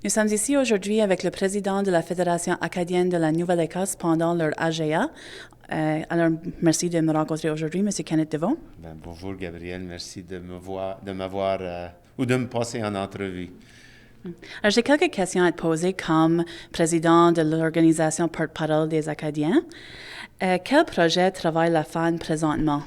Nous sommes ici aujourd'hui avec le président de la Fédération acadienne de la Nouvelle-Écosse pendant leur AGA. Alors, merci de me rencontrer aujourd'hui, M. Kenneth Devon. Bonjour, Gabriel. Merci de m'avoir ou de me passer en entrevue. Alors, j'ai quelques questions à te poser comme président de l'organisation Porte-Parole des Acadiens. Quel projet travaille la FAN présentement?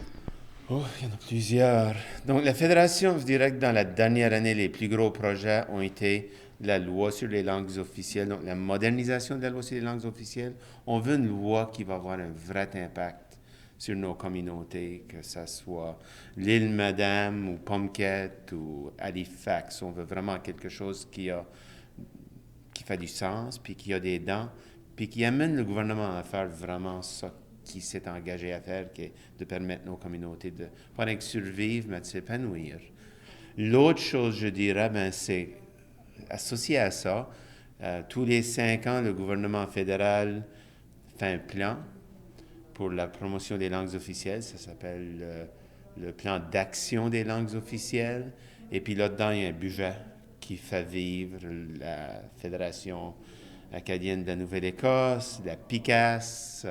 Oh, il y en a plusieurs. Donc, la Fédération, je dirais que dans la dernière année, les plus gros projets ont été la loi sur les langues officielles, donc la modernisation de la loi sur les langues officielles. On veut une loi qui va avoir un vrai impact sur nos communautés, que ce soit l'île Madame ou Pomquette ou Halifax. On veut vraiment quelque chose qui fait du sens, puis qui a des dents, puis qui amène le gouvernement à faire vraiment ça qui s'est engagé à faire, qui est de permettre nos communautés de pas rien que survivre, mais de s'épanouir. L'autre chose, je dirais, c'est associé à ça. Tous les 5 ans, le gouvernement fédéral fait un plan pour la promotion des langues officielles. Ça s'appelle le plan d'action des langues officielles. Et puis là-dedans, il y a un budget qui fait vivre la Fédération acadienne de la Nouvelle-Écosse, la PICAS,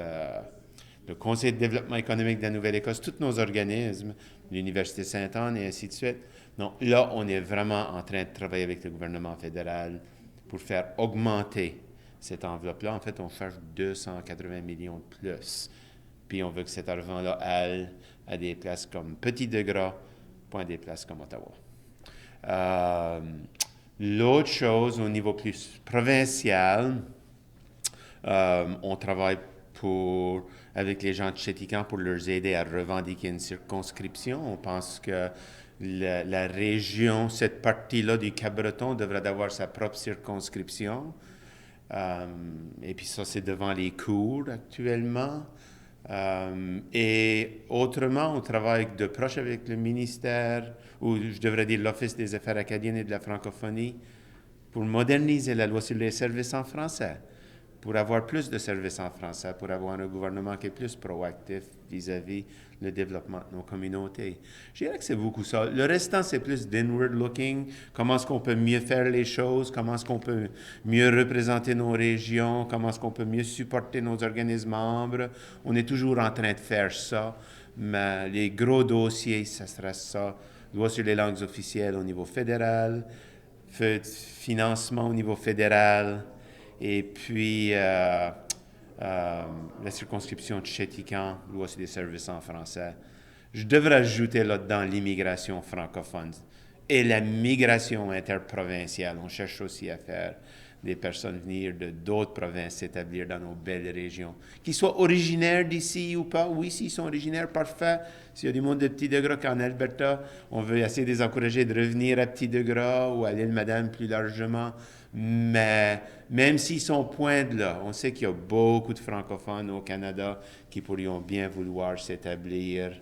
le Conseil de développement économique de la Nouvelle-Écosse, tous nos organismes, l'Université Sainte-Anne et ainsi de suite. Donc là, on est vraiment en train de travailler avec le gouvernement fédéral pour faire augmenter cette enveloppe-là. En fait, on cherche 280 millions de plus. Puis on veut que cet argent-là aille à des places comme Petit-de-Gras, pas à des places comme Ottawa. L'autre chose, au niveau plus provincial, on travaille avec les gens de Chéticamp pour leur aider à revendiquer une circonscription. On pense que la région, cette partie-là du Cap-Breton devrait avoir sa propre circonscription. Et puis ça, c'est devant les cours actuellement. Et autrement, on travaille de proche avec le ministère, ou je devrais dire l'Office des Affaires acadiennes et de la francophonie, pour moderniser la loi sur les services en français, pour avoir plus de services en français, pour avoir un gouvernement qui est plus proactif vis-à-vis le développement de nos communautés. Je dirais que c'est beaucoup ça. Le restant, c'est plus d'inward looking. Comment est-ce qu'on peut mieux faire les choses? Comment est-ce qu'on peut mieux représenter nos régions? Comment est-ce qu'on peut mieux supporter nos organismes membres? On est toujours en train de faire ça, mais les gros dossiers, ça sera ça. Loi sur les langues officielles au niveau fédéral, financement au niveau fédéral, et puis la circonscription de Chéticamp, loi sur les services en français. Je devrais ajouter là-dedans l'immigration francophone et la migration interprovinciale. On cherche aussi à faire des personnes venir de d'autres provinces s'établir dans nos belles régions. Qu'ils soient originaires d'ici ou pas, oui, s'ils sont originaires, parfait. S'il y a du monde de Petit-de-Gras qu'en Alberta, on veut essayer de les encourager de revenir à Petit-de-Gras ou à l'île Madame plus largement. Mais même s'ils sont point de là, on sait qu'il y a beaucoup de francophones au Canada qui pourrions bien vouloir s'établir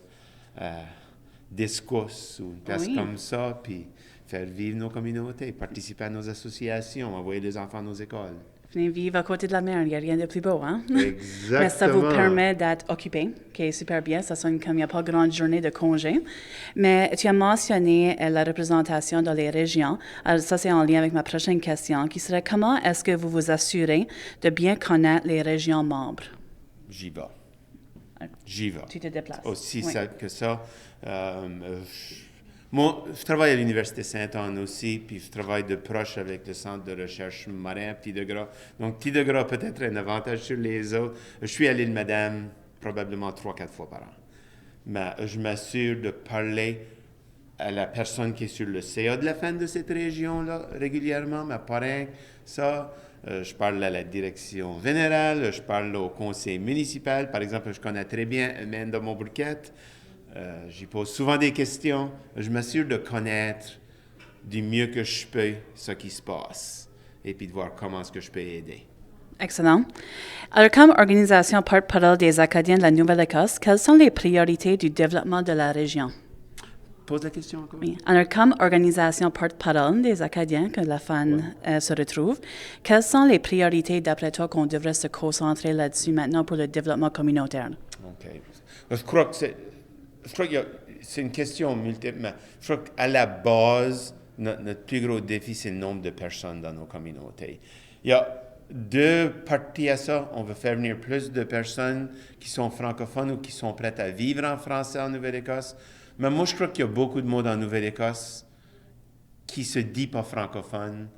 d'Escousse ou une place comme ça, puis faire vivre nos communautés, participer à nos associations, envoyer les enfants à nos écoles. Venez vivre à côté de la mer, il n'y a rien de plus beau, hein? Exactement. Mais ça vous permet d'être occupé, qui est super bien. Ça sonne comme il n'y a pas grande journée de congé. Mais tu as mentionné la représentation dans les régions. Alors ça, c'est en lien avec ma prochaine question, qui serait comment est-ce que vous vous assurez de bien connaître les régions membres? J'y vais. J'y vais. Tu te déplaces. Aussi simple que ça. Je travaille à l'Université Sainte-Anne aussi, puis je travaille de proche avec le Centre de recherche marin à Petit-de-Gras. Donc, Petit-de-Gras peut-être un avantage sur les autres. Je suis à l'île Madame probablement 3-4 fois par an. Mais je m'assure de parler à la personne qui est sur le CA de la fin de cette région-là régulièrement, mais pas rien que ça. Je parle à la direction générale, je parle au conseil municipal. Par exemple, je connais très bien Amanda Montbouquette. J'y pose souvent des questions. Je m'assure de connaître du mieux que je peux ce qui se passe et puis de voir comment est-ce que je peux aider. Excellent. Alors, comme organisation porte-parole des Acadiens de la Nouvelle-Écosse, quelles sont les priorités du développement de la région? Pose la question encore. Oui. Alors, comme organisation porte-parole des Acadiens que la FAN se retrouve, quelles sont les priorités, d'après toi, qu'on devrait se concentrer là-dessus maintenant pour le développement communautaire? OK. Je crois que c'est une question multiple, mais je crois qu'à la base, notre plus gros défi, c'est le nombre de personnes dans nos communautés. Il y a deux parties à ça. On veut faire venir plus de personnes qui sont francophones ou qui sont prêtes à vivre en français en Nouvelle-Écosse. Mais moi, je crois qu'il y a beaucoup de monde en Nouvelle-Écosse qui se dit pas francophones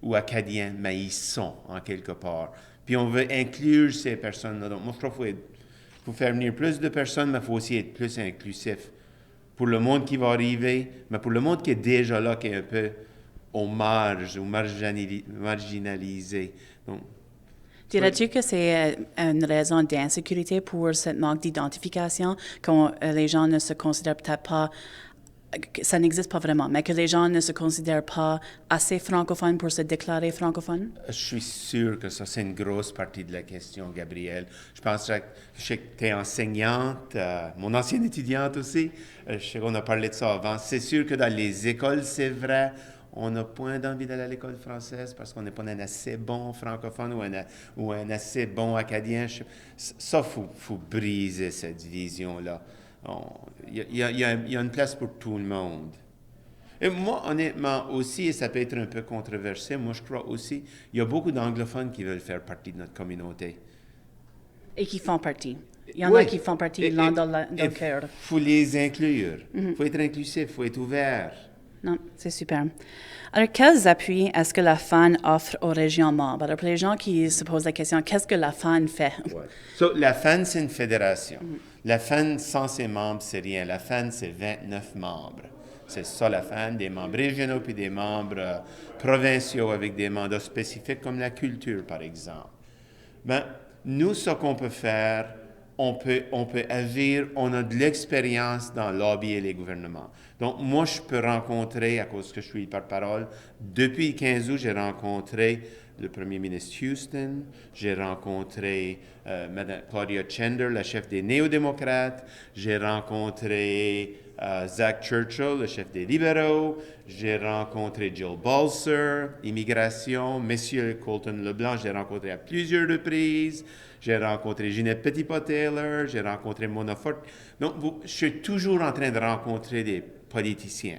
ou acadiens, mais ils sont en quelque part. Puis on veut inclure ces personnes-là. Donc, moi, je crois qu'il faut faire venir plus de personnes, mais il faut aussi être plus inclusif. Pour le monde qui va arriver, mais pour le monde qui est déjà là, qui est un peu aux marges ou marginalisé. Donc, Dirais-tu que c'est une raison d'insécurité pour ce manque d'identification, que les gens ne se considèrent peut-être pas, que ça n'existe pas vraiment, mais que les gens ne se considèrent pas assez francophones pour se déclarer francophones? je suis sûr que ça, c'est une grosse partie de la question, Gabrielle. Je sais que tu es enseignante, mon ancienne étudiante aussi. Je sais qu'on a parlé de ça avant. C'est sûr que dans les écoles, c'est vrai, on n'a point d'envie d'aller à l'école française parce qu'on n'est pas un assez bon francophone ou un assez bon acadien. Ça, faut briser cette vision-là. Il y a une place pour tout le monde. Et moi, honnêtement, aussi, et ça peut être un peu controversé, moi, je crois aussi, il y a beaucoup d'anglophones qui veulent faire partie de notre communauté. Et qui font partie. Il y en a qui font partie là dans le cœur. Il faut les inclure. Il faut être inclusif, il faut être ouvert. Non, c'est super. Alors, quels appuis est-ce que la FAN offre aux régions membres? Alors, pour les gens qui se posent la question, qu'est-ce que la FAN fait? Ouais. La FAN, c'est une fédération. La FAN, sans ses membres, c'est rien. La FAN, c'est 29 membres. C'est ça, la FAN, des membres régionaux puis des membres provinciaux avec des mandats spécifiques comme la culture, par exemple. Ben, nous, ce qu'on peut faire, on peut agir, on a de l'expérience dans lobbyer les gouvernements. Donc, moi, je peux rencontrer, à cause que je suis porte-parole, depuis le 15 août, j'ai rencontré le premier ministre Houston, j'ai rencontré Mme Claudia Chender, la chef des néo-démocrates, j'ai rencontré Zach Churchill, le chef des libéraux, j'ai rencontré Jill Balser, immigration, Monsieur Colton Leblanc, j'ai rencontré à plusieurs reprises, j'ai rencontré Ginette Petitpas-Taylor, j'ai rencontré Mona Fort. Donc, je suis toujours en train de rencontrer des politiciens.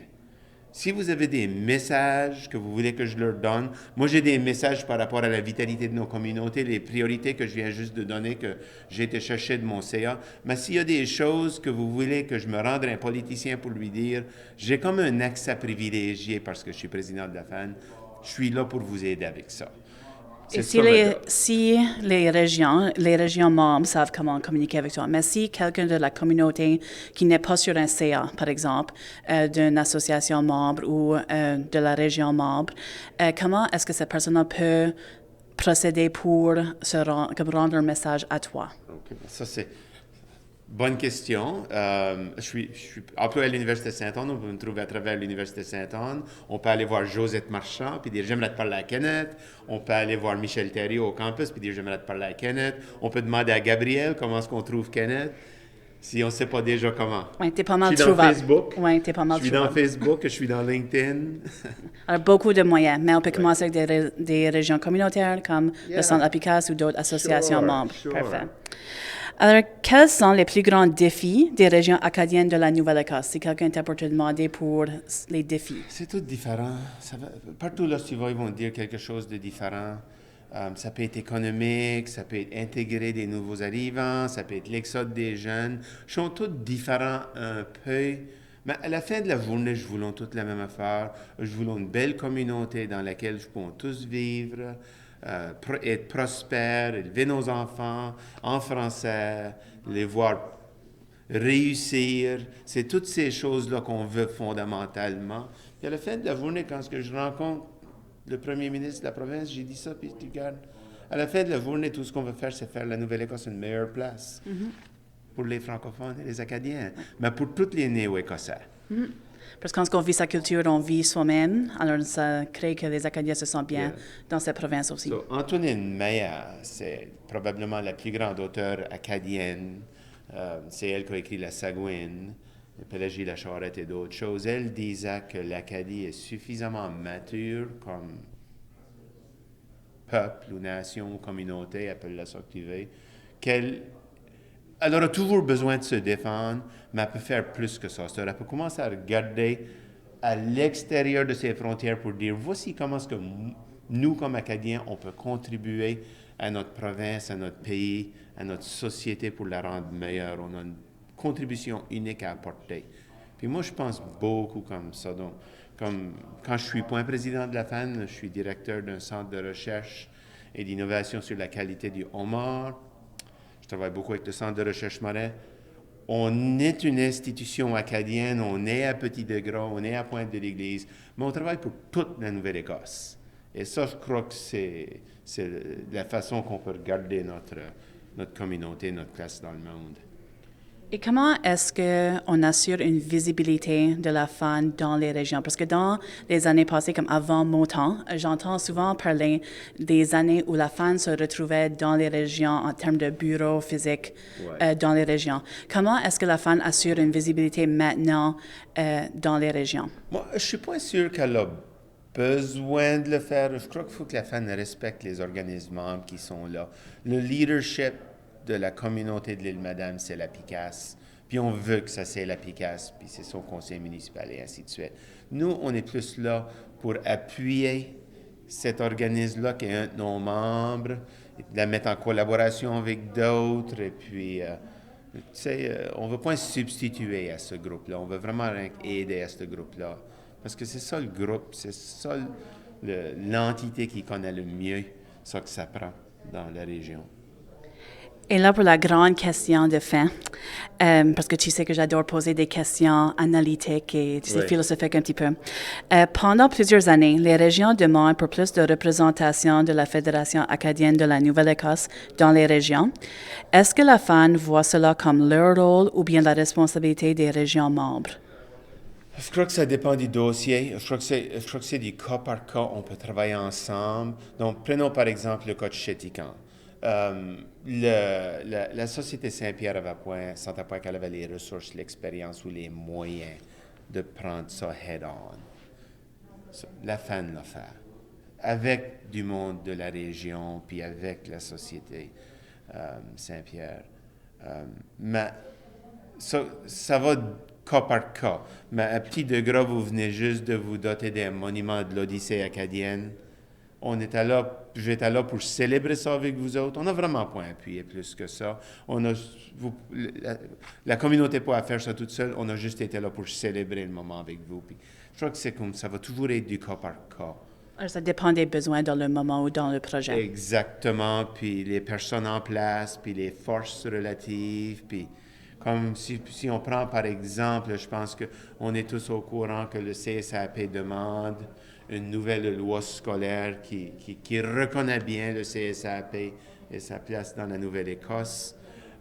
Si vous avez des messages que vous voulez que je leur donne, moi j'ai des messages par rapport à la vitalité de nos communautés, les priorités que je viens juste de donner, que j'ai été chercher de mon CA. Mais s'il y a des choses que vous voulez que je me rende un politicien pour lui dire, j'ai comme un accès privilégié parce que je suis président de la FAN, je suis là pour vous aider avec ça. Et si les régions membres savent comment communiquer avec toi, mais si quelqu'un de la communauté qui n'est pas sur un CA, par exemple, d'une association membre ou de la région membre, comment est-ce que cette personne peut procéder pour rendre un message à toi? Okay. Ça, c'est bonne question. Je suis employé à l'Université Sainte-Anne. On peut me trouver à travers l'Université Sainte-Anne. On peut aller voir Josette Marchand puis dire « J'aimerais te parler à Kenneth ». On peut aller voir Michel Thériault au campus puis dire « J'aimerais te parler à Kenneth ». On peut demander à Gabriel comment est-ce qu'on trouve Kenneth, si on ne sait pas déjà comment. Oui, tu es pas mal trouvable. Je suis dans Facebook. Oui, tu es pas mal Je suis dans Facebook, je suis dans LinkedIn. Alors, beaucoup de moyens, mais on peut commencer avec des régions communautaires comme le Centre Apicas ou d'autres associations membres. Parfait. Alors, quels sont les plus grands défis des régions acadiennes de la Nouvelle-Écosse? Si quelqu'un était pour te demander pour les défis. C'est tout différent. Partout là, tu vas, ils vont dire quelque chose de différent. Ça peut être économique, ça peut être intégrer des nouveaux arrivants, ça peut être l'exode des jeunes. Ils sont tous différents un peu. Mais à la fin de la journée, je voulons toute la même affaire. Je voulons une belle communauté dans laquelle je peux tous vivre. Être prospère, élever nos enfants en français, les voir réussir. C'est toutes ces choses-là qu'on veut fondamentalement. Puis à la fin de la journée, quand je rencontre le premier ministre de la province, j'ai dit ça, puis tu regardes. À la fin de la journée, tout ce qu'on veut faire, c'est faire la Nouvelle-Écosse une meilleure place pour les francophones et les Acadiens, mais pour tous les néo-Écossais. Parce que quand on vit sa culture, on vit soi-même. Alors, ça crée que les Acadiens se sentent bien dans cette province aussi. Antonine Meyer, c'est probablement la plus grande auteure acadienne. C'est elle qui a écrit La Sagouine, Pélagie la Charrette et d'autres choses. Elle disait que l'Acadie est suffisamment mature comme peuple ou nation ou communauté, appelle-la ça que tu veux, qu'elle aura toujours besoin de se défendre, mais elle peut faire plus que ça. C'est-à-dire, elle peut commencer à regarder à l'extérieur de ses frontières pour dire voici comment est-ce que nous, comme Acadiens, on peut contribuer à notre province, à notre pays, à notre société pour la rendre meilleure. On a une contribution unique à apporter. Puis moi, je pense beaucoup comme ça. Donc, comme quand je suis point président de la FAN, je suis directeur d'un centre de recherche et d'innovation sur la qualité du homard. Je travaille beaucoup avec le centre de recherche marin. On est une institution acadienne, on est à Petit-de-Gras, on est à Pointe-de-l'Église, mais on travaille pour toute la Nouvelle-Écosse. Et ça, je crois que c'est la façon qu'on peut regarder notre communauté, notre place dans le monde. Et comment est-ce qu'on assure une visibilité de la FAN dans les régions? Parce que dans les années passées, comme avant mon temps, j'entends souvent parler des années où la FAN se retrouvait dans les régions en termes de bureaux physiques dans les régions. Comment est-ce que la FAN assure une visibilité maintenant dans les régions? Moi, je ne suis pas sûr qu'elle a besoin de le faire. Je crois qu'il faut que la FAN respecte les organismes membres qui sont là. Le leadership de la communauté de l'île Madame, c'est la PICAS. Puis on veut que ça c'est la PICAS, puis c'est son conseil municipal et ainsi de suite. Nous, on est plus là pour appuyer cet organisme-là qui est un de nos membres, et la mettre en collaboration avec d'autres, et puis, on ne veut pas se substituer à ce groupe-là, on veut vraiment aider à ce groupe-là. Parce que c'est ça le groupe, c'est ça l'entité qui connaît le mieux ce que ça prend dans la région. Et là, pour la grande question de fin, parce que tu sais que j'adore poser des questions analytiques et philosophiques un petit peu. Pendant plusieurs années, les régions demandent pour plus de représentation de la Fédération acadienne de la Nouvelle-Écosse dans les régions. Est-ce que la FAN voit cela comme leur rôle ou bien la responsabilité des régions membres? Je crois que ça dépend du dossier. Je crois que c'est du cas par cas. On peut travailler ensemble. Donc, prenons par exemple le cas de Chéticamp. La Société Saint-Pierre avait sentait pas qu'elle avait les ressources, l'expérience ou les moyens de prendre ça head-on. La FAN l'a fait. Avec du monde de la région, puis avec la Société Saint-Pierre. Mais ça va cas par cas. Mais à Petit-de-Gras, vous venez juste de vous doter d'un monument de l'Odyssée acadienne. J'étais là pour célébrer ça avec vous autres. On n'a vraiment pas appuyé plus que ça. La communauté n'a pas à faire ça toute seule. On a juste été là pour célébrer le moment avec vous. Puis, je crois que c'est comme ça va toujours être du cas par cas. Alors, ça dépend des besoins dans le moment ou dans le projet. Exactement. Puis les personnes en place, puis les forces relatives, puis comme si on prend par exemple, je pense qu'on est tous au courant que le CSAP demande une nouvelle loi scolaire qui reconnaît bien le CSAP et sa place dans la Nouvelle-Écosse.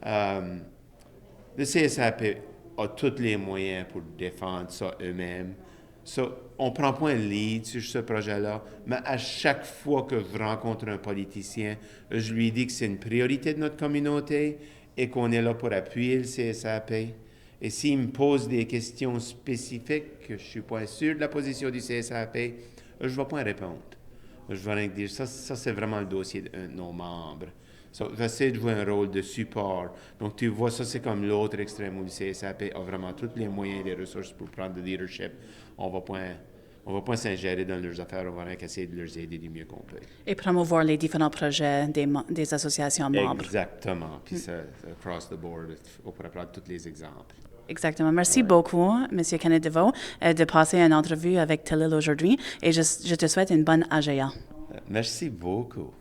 Le CSAP a tous les moyens pour défendre ça eux-mêmes. On ne prend pas un lead sur ce projet-là, mais à chaque fois que je rencontre un politicien, je lui dis que c'est une priorité de notre communauté et qu'on est là pour appuyer le CSAP. Et s'il me pose des questions spécifiques, que je ne suis pas sûr de la position du CSAP, je ne vais pas répondre. Je vais rien dire. Ça c'est vraiment le dossier de nos membres. J'essaie de jouer un rôle de support. Donc, tu vois, ça, c'est comme l'autre extrême où le CSAP a vraiment tous les moyens et les ressources pour prendre le leadership. On ne va pas s'ingérer dans leurs affaires, on va rien qu'essayer de leur aider du mieux qu'on peut. Et promouvoir les différents projets des associations membres. Exactement. Puis ça, across the board, on pourrait prendre tous les exemples. Exactement. Merci beaucoup, M. Kenneth DeVoe, de passer une entrevue avec Tillil aujourd'hui et je te souhaite une bonne AGA. Merci beaucoup.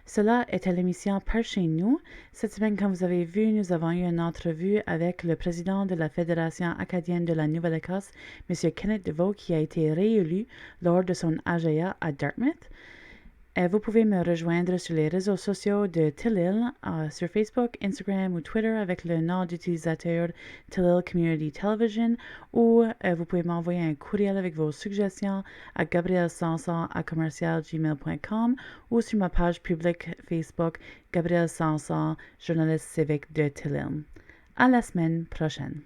Cela était l'émission Par chez nous. Cette semaine, comme vous avez vu, nous avons eu une entrevue avec le président de la Fédération acadienne de la Nouvelle-Écosse, M. Kenneth DeVoe, qui a été réélu lors de son AGA à Dartmouth. Vous pouvez me rejoindre sur les réseaux sociaux de Tillil, sur Facebook, Instagram ou Twitter avec le nom d'utilisateur Tillil Community Television, ou vous pouvez m'envoyer un courriel avec vos suggestions à gabrielsanson@commercialgmail.com ou sur ma page publique Facebook Gabriel Sanson, journaliste civique de Tillil. À la semaine prochaine.